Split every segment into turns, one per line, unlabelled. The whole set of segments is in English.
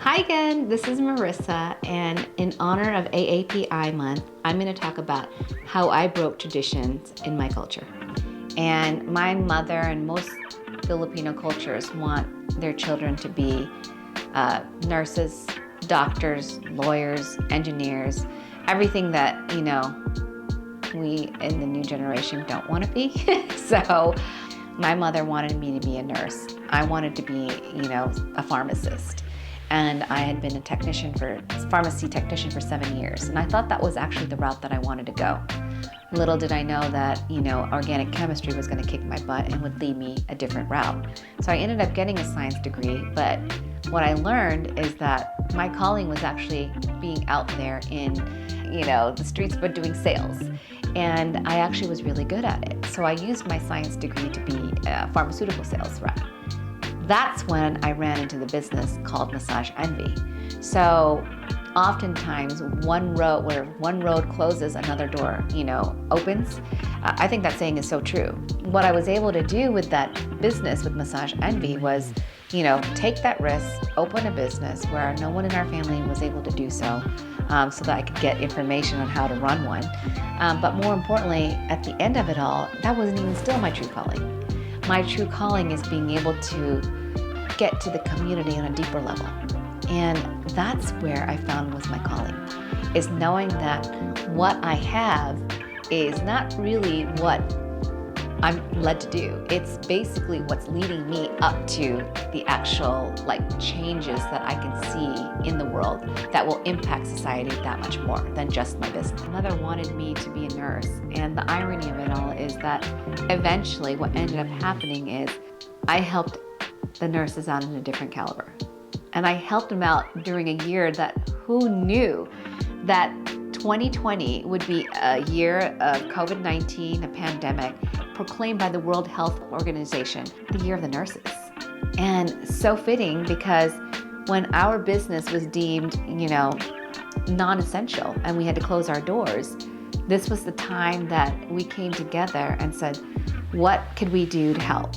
Hi again, this is Marissa, and in honor of AAPI month, I'm going to talk about how I broke traditions in my culture. And my mother and most Filipino cultures want their children to be nurses, doctors, lawyers, engineers, everything that, we in the new generation don't want to be. So my mother wanted me to be a nurse. I wanted to be, a pharmacist. And I had been a pharmacy technician for 7 years. And I thought that was actually the route that I wanted to go. Little did I know that, organic chemistry was going to kick my butt and would lead me a different route. So I ended up getting a science degree, but what I learned is that my calling was actually being out there in, the streets, but doing sales. And I actually was really good at it. So I used my science degree to be a pharmaceutical sales rep. That's when I ran into the business called massage envy. So oftentimes where one road closes, another door, opens. I think that saying is so true. What I was able to do with that business with massage envy was, take that risk, open a business where no one in our family was able to do so that I could get information on how to run one. But more importantly, at the end of it all, that wasn't even still my true calling. My true calling is being able to get to the community on a deeper level. And that's where I found was my calling, is knowing that what I have is not really what I'm led to do. It's basically what's leading me up to the actual changes that I can see in the world that will impact society that much more than just my business. My mother wanted me to be a nurse, and the irony of it all is that eventually what ended up happening is I helped the nurses out in a different caliber. And I helped them out during a year that who knew that 2020 would be a year of COVID-19, a pandemic, proclaimed by the World Health Organization, the year of the nurses. And so fitting, because when our business was deemed, non-essential and we had to close our doors, this was the time that we came together and said, what could we do to help?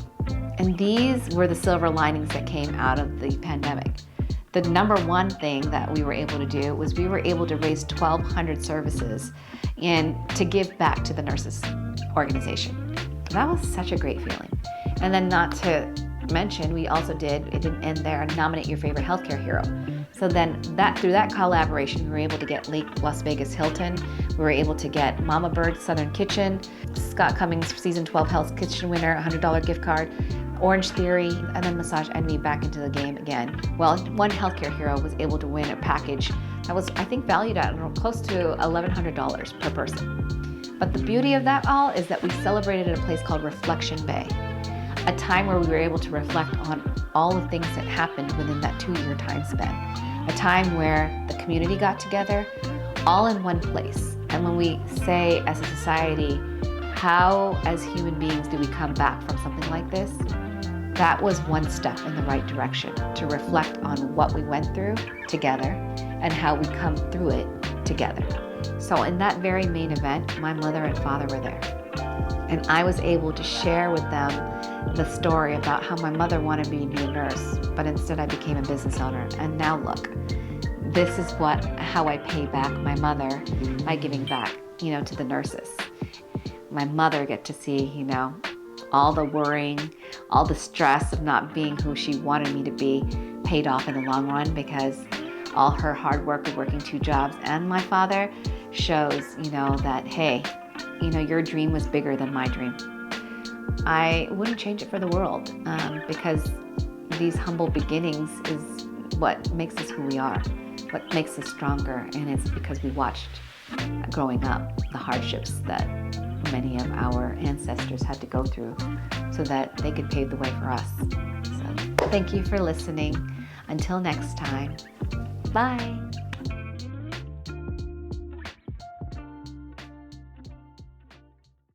And these were the silver linings that came out of the pandemic. The number one thing that we were able to do was we were able to raise 1,200 services and to give back to the nurses organization. That was such a great feeling. And then not to mention, we also it didn't end there, nominate your favorite healthcare hero. So then through that collaboration, we were able to get Lake Las Vegas Hilton. We were able to get Mama Bird Southern Kitchen, Scott Cummings season 12 Hell's Kitchen winner, $100 gift card, Orange Theory, and then Massage Envy back into the game again. Well, one healthcare hero was able to win a package that was, I think, valued at close to $1,100 per person. But the beauty of that all is that we celebrated at a place called Reflection Bay, a time where we were able to reflect on all the things that happened within that 2-year time span, a time where the community got together all in one place. And when we say as a society, how as human beings do we come back from something like this? That was one step in the right direction, to reflect on what we went through together and how we come through it together. So in that very main event, my mother and father were there. And I was able to share with them the story about how my mother wanted me to be a nurse, but instead I became a business owner. And now look, this is how I pay back my mother by giving back, to the nurses. My mother get to see, all the worrying, all the stress of not being who she wanted me to be paid off in the long run, because all her hard work of working 2 jobs and my father shows, that, hey, your dream was bigger than my dream. I wouldn't change it for the world, because these humble beginnings is what makes us who we are, what makes us stronger, and it's because we watched growing up the hardships that many of our ancestors had to go through so that they could pave the way for us. So thank you for listening. Until next time, bye.